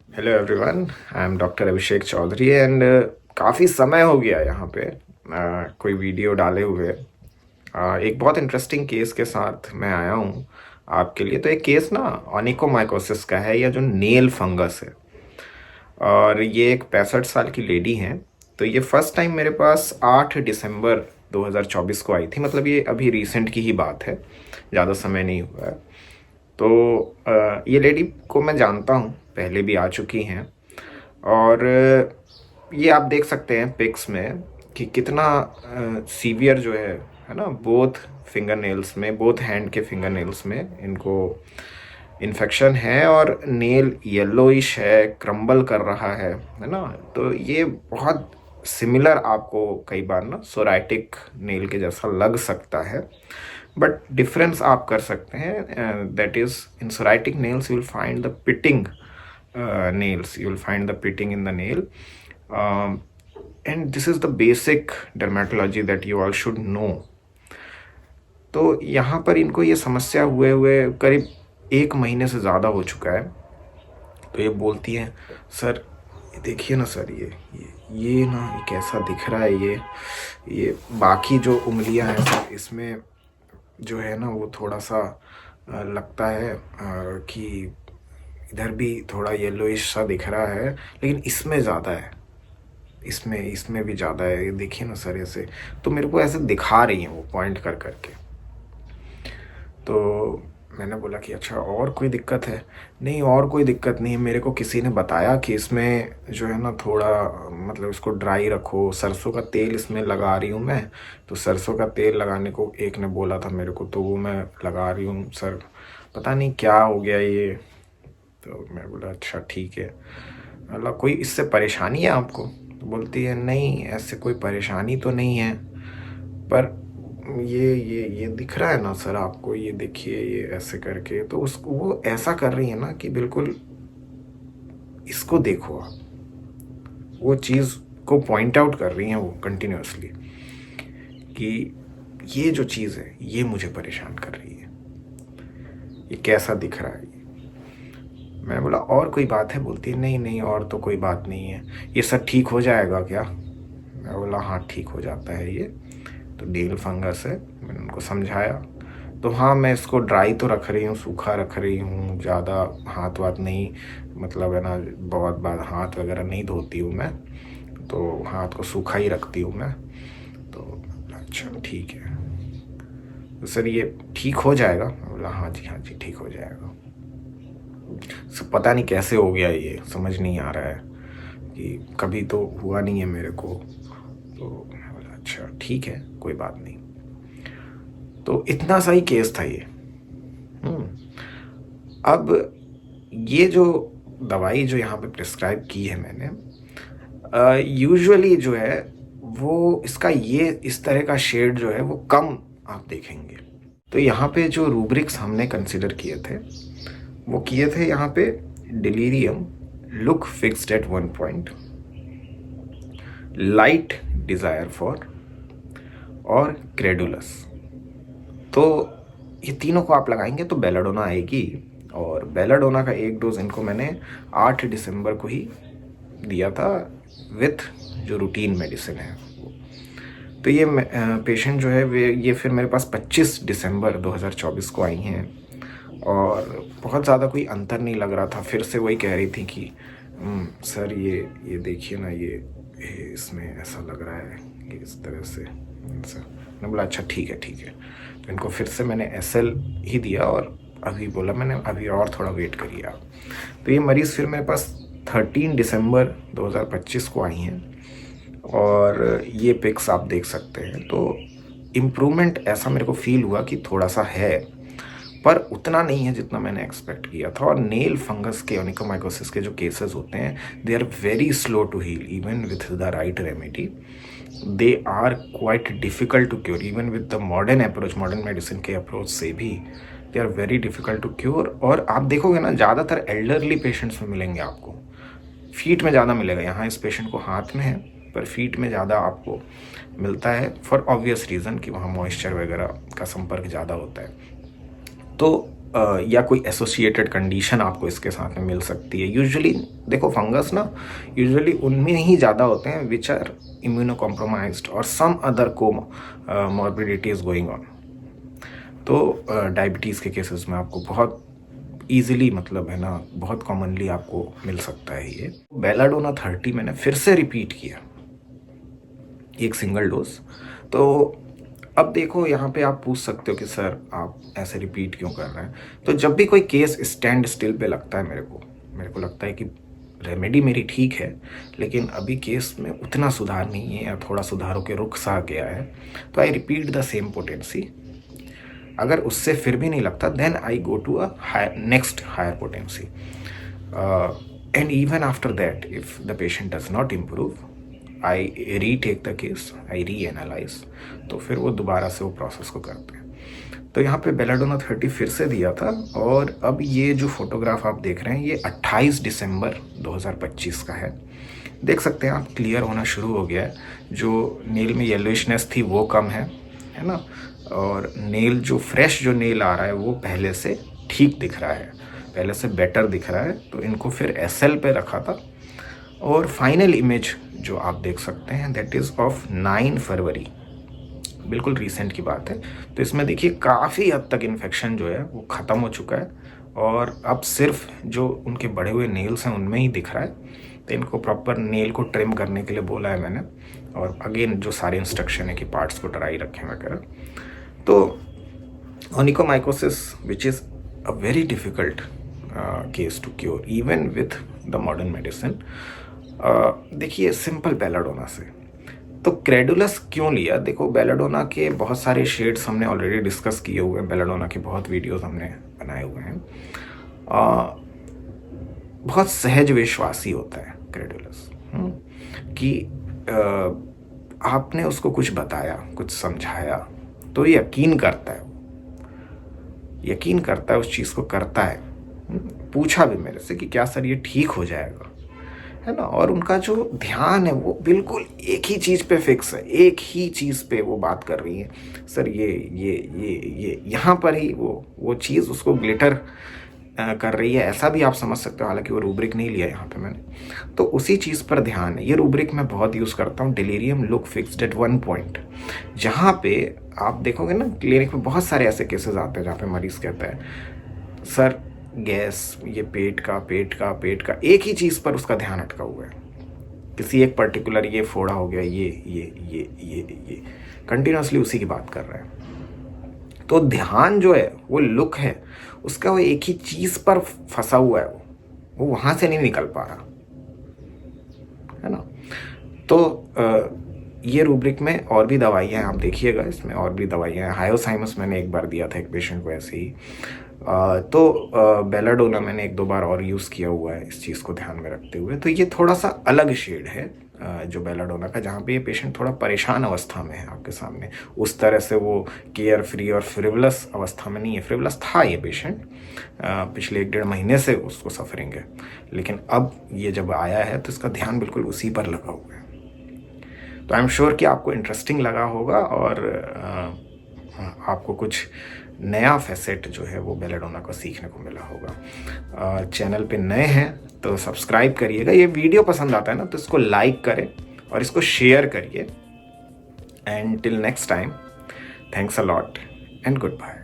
Hello everyone, I am doctor Abhishek Chaudhary and काफ़ी समय हो गया यहाँ पे कोई वीडियो डाले हुए। एक बहुत इंटरेस्टिंग केस के साथ मैं आया हूँ आपके लिए। तो एक केस ना ऑनिकोमाइकोसिस का है, या जो नेल फंगस है। और ये एक 65 साल की लेडी हैं। तो ये फर्स्ट टाइम मेरे पास 8 दिसंबर 2024 को आई थी, मतलब ये अभी रिसेंट की ही बात है, ज़्यादा समय नहीं हुआ है। तो ये लेडी को मैं जानता हूँ, पहले भी आ चुकी हैं। और ये आप देख सकते हैं पिक्स में कि कितना सीवियर जो है ना, बोथ फिंगर नेल्स में, बोथ हैंड के फिंगर नेल्स में इनको इन्फेक्शन है और नेल येलोइश है, क्रम्बल कर रहा है ना। तो ये बहुत सिमिलर आपको कई बार ना सोराइटिक नेल के जैसा लग सकता है, बट डिफरेंस आप कर सकते हैं। That is in psoriatic nails you will find the pitting nails, you will find the pitting in the nail. And this is the basic dermatology that you all should know. तो यहाँ पर इनको ये समस्या हुए हुए करीब 1 महीने से ज़्यादा हो चुका है। तो ये बोलती हैं, सर ये देखिए ना सर, ये ना, ये कैसा दिख रहा है, ये बाकी जो उंगलियां हैं सर, इसमें जो है ना वो थोड़ा सा लगता है कि इधर भी थोड़ा येलोइश सा दिख रहा है, लेकिन इसमें ज़्यादा है, इसमें इसमें भी ज़्यादा है, ये देखिए ना सर ऐसे। तो मेरे को ऐसे दिखा रही हैं वो पॉइंट कर करके। तो मैंने बोला कि अच्छा और कोई दिक्कत है? नहीं, और कोई दिक्कत नहीं है, मेरे को किसी ने बताया कि इसमें जो है ना थोड़ा, मतलब इसको ड्राई रखो, सरसों का तेल इसमें लगा रही हूँ मैं। तो सरसों का तेल लगाने को एक ने बोला था मेरे को, तो वो मैं लगा रही हूँ सर, पता नहीं क्या हो गया ये। तो मैं बोला अच्छा ठीक है, मतलब कोई इससे परेशानी है आपको? तो बोलती है नहीं, ऐसे कोई परेशानी तो नहीं है, पर ये दिख रहा है ना सर आपको, ये देखिए, ये ऐसे करके। तो उसको वो ऐसा कर रही है ना कि बिल्कुल इसको देखो आप, वो चीज़ को पॉइंट आउट कर रही हैं वो कंटिन्यूसली कि ये जो चीज़ है ये मुझे परेशान कर रही है, ये कैसा दिख रहा है ये। मैं बोला और कोई बात है? बोलती है नहीं नहीं, और तो कोई बात नहीं है, ये सब ठीक हो जाएगा क्या? मैं बोला हाँ ठीक हो जाता है ये तो नेल फंगस है। मैंने उनको समझाया। तो हाँ, मैं इसको ड्राई तो रख रही हूँ, सूखा रख रही हूँ, ज़्यादा हाथ वाथ नहीं, मतलब है ना, बहुत बार हाथ वगैरह नहीं धोती हूँ मैं, तो हाथ को सूखा ही रखती हूँ मैं। तो अच्छा ठीक है, तो सर ये ठीक हो जाएगा? मैं बोला हाँ जी ठीक हो जाएगा। सब पता नहीं कैसे हो गया, ये समझ नहीं आ रहा है कि कभी तो हुआ नहीं है मेरे को। तो मैं बोला अच्छा ठीक है, कोई बात नहीं। तो इतना सा ही केस था ये। अब ये जो दवाई जो यहाँ पे प्रिस्क्राइब की है मैंने, यूजुअली जो है वो इसका ये इस तरह का शेड जो है वो कम आप देखेंगे। तो यहाँ पे जो रूब्रिक्स हमने कंसिडर किए थे वो किए थे यहाँ पे delirium, look fixed at 1 point, light desire for, और क्रेडुलस। तो ये तीनों को आप लगाएंगे तो बेलाडोना आएगी। और बेलाडोना का एक डोज इनको मैंने 8 दिसंबर को ही दिया था विथ जो रूटीन मेडिसिन है। तो ये पेशेंट जो है वे ये फिर मेरे पास 25 दिसंबर 2024 को आई हैं, और बहुत ज़्यादा कोई अंतर नहीं लग रहा था। फिर से वही कह रही थी कि सर ये देखिए ना, ये इसमें ऐसा लग रहा है, ये इस तरह से सर। मैंने बोला अच्छा ठीक है ठीक है। तो इनको फिर से मैंने SL ही दिया, और अभी बोला मैंने अभी और थोड़ा वेट करिए आप। तो ये मरीज़ फिर मेरे पास 13 दिसंबर 2025 को आई हैं, और ये पिक्स आप देख सकते हैं। तो इम्प्रूवमेंट ऐसा मेरे को फील हुआ कि थोड़ा सा है, पर उतना नहीं है जितना मैंने एक्सपेक्ट किया था। और नेल फंगस के ओनिकोमाइकोसिस के जो केसेस होते हैं, they are very slow to heal even with the right remedy. They are quite difficult to cure even with the modern approach, modern medicine के अप्रोच से भी they are very difficult to cure. और आप देखोगे ना, ज़्यादातर elderly patients में मिलेंगे आपको, फीट में ज़्यादा मिलेगा। यहाँ इस पेशेंट को हाथ में है, पर फीट में ज़्यादा आपको मिलता है, फॉर ऑब्वियस रीज़न कि वहाँ मॉइस्चर वगैरह का संपर्क ज़्यादा होता है। तो या कोई एसोसिएटेड कंडीशन आपको इसके साथ में मिल सकती है। यूजुअली देखो फंगस ना यूजुअली उनमें ही ज़्यादा होते हैं विच आर इम्यूनो कॉम्प्रोमाइज्ड और सम अदर को मॉर्बिडिटी इज गोइंग ऑन। तो डायबिटीज़ के केसेस में आपको बहुत ईजिली मतलब है ना बहुत कॉमनली आपको मिल सकता है ये। बेलाडोना 30 मैंने फिर से रिपीट किया, एक सिंगल डोज। तो अब देखो यहाँ पे आप पूछ सकते हो कि सर आप ऐसे रिपीट क्यों कर रहे हैं। तो जब भी कोई केस स्टैंड स्टिल पे लगता है मेरे को लगता है कि रेमेडी मेरी ठीक है लेकिन अभी केस में उतना सुधार नहीं है या थोड़ा सुधारों के रुख सा गया है, तो I repeat the same potency. अगर उससे फिर भी नहीं लगता then I go to a next higher potency and even after that if the patient does not improve I retake the case, I reanalyse, तो फिर वो दोबारा से वो प्रोसेस को करते हैं। तो यहाँ पे बेलाडोना 30 फिर से दिया था और अब ये जो फोटोग्राफ आप देख रहे हैं ये 28 दिसंबर 2025 का है। देख सकते हैं आप क्लियर होना शुरू हो गया है, जो नेल में येलोइशनेस थी वो कम है ना, और नेल जो फ्रेश जो नेल आ रहा है वो पहले से ठीक दिख रहा है, पहले से बेटर दिख रहा है। तो इनको फिर SL पे रखा था और फाइनल इमेज जो आप देख सकते हैं दैट इज़ ऑफ 9 फरवरी, बिल्कुल रिसेंट की बात है। तो इसमें देखिए काफ़ी हद तक इन्फेक्शन जो है वो ख़त्म हो चुका है और अब सिर्फ जो उनके बड़े हुए नेल्स हैं उनमें ही दिख रहा है। तो इनको प्रॉपर नेल को ट्रिम करने के लिए बोला है मैंने, और अगेन जो सारे इंस्ट्रक्शन है कि पार्ट्स को ड्राई रखें वगैरह। तो onychomycosis which is a very difficult case to cure even with the modern medicine. देखिए सिंपल बेलाडोना से तो क्रेडुलस क्यों लिया। देखो बेलाडोना के बहुत सारे शेड्स हमने ऑलरेडी डिस्कस किए हुए हैं, बेलाडोना के बहुत वीडियोस हमने बनाए हुए हैं। बहुत सहज विश्वासी होता है क्रेडुलस, कि आपने उसको कुछ बताया कुछ समझाया तो यकीन करता है, यकीन करता है उस चीज़ को करता है। पूछा भी मेरे से कि क्या सर ये ठीक हो जाएगा, है ना, और उनका जो ध्यान है वो बिल्कुल एक ही चीज़ पे फिक्स है, एक ही चीज़ पे वो बात कर रही है। सर ये यहाँ पर ही वो चीज़ उसको ग्लिटर कर रही है, ऐसा भी आप समझ सकते हो। हालांकि वो रूब्रिक नहीं लिया यहाँ पे मैंने, तो उसी चीज़ पर ध्यान है। ये रूब्रिक मैं बहुत यूज़ करता हूँ, delirium look fixed at 1 point. जहाँ पे आप देखोगे ना क्लिनिक में बहुत सारे ऐसे केसेस आते हैं जहाँ पे मरीज कहता है सर गैस, ये पेट का एक ही चीज़ पर उसका ध्यान अटका हुआ है, किसी एक पर्टिकुलर ये फोड़ा हो गया, ये कंटिन्यूसली उसी की बात कर रहा है। तो ध्यान जो है वो लुक है उसका, वो एक ही चीज़ पर फंसा हुआ है, वो वहाँ से नहीं निकल पा रहा, है ना। तो ये रूब्रिक में और भी दवाइयाँ हैं, आप देखिएगा इसमें और भी दवाइयाँ हैं। हायोसाइमस मैंने एक बार दिया था एक पेशेंट को ऐसे ही। तो बेलाडोना मैंने 1-2 बार और यूज़ किया हुआ है इस चीज़ को ध्यान में रखते हुए। तो ये थोड़ा सा अलग शेड है जो बेलाडोना का, जहाँ पे ये पेशेंट थोड़ा परेशान अवस्था में है आपके सामने। उस तरह से वो केयर फ्री और फ्रिवलस अवस्था में नहीं है। फ्रिवलस था ये पेशेंट, पिछले 1-1.5 महीने से उसको सफरिंग है, लेकिन अब ये जब आया है तो इसका ध्यान बिल्कुल उसी पर लगा हुआ है। तो आई एम श्योर कि आपको इंटरेस्टिंग लगा होगा और आपको कुछ नया फैसेट जो है वो बेलाडोना को सीखने को मिला होगा। चैनल पे नए हैं तो सब्सक्राइब करिएगा। ये वीडियो पसंद आता है ना तो इसको लाइक करें और इसको शेयर करिए। And till next time, thanks a lot and good bye.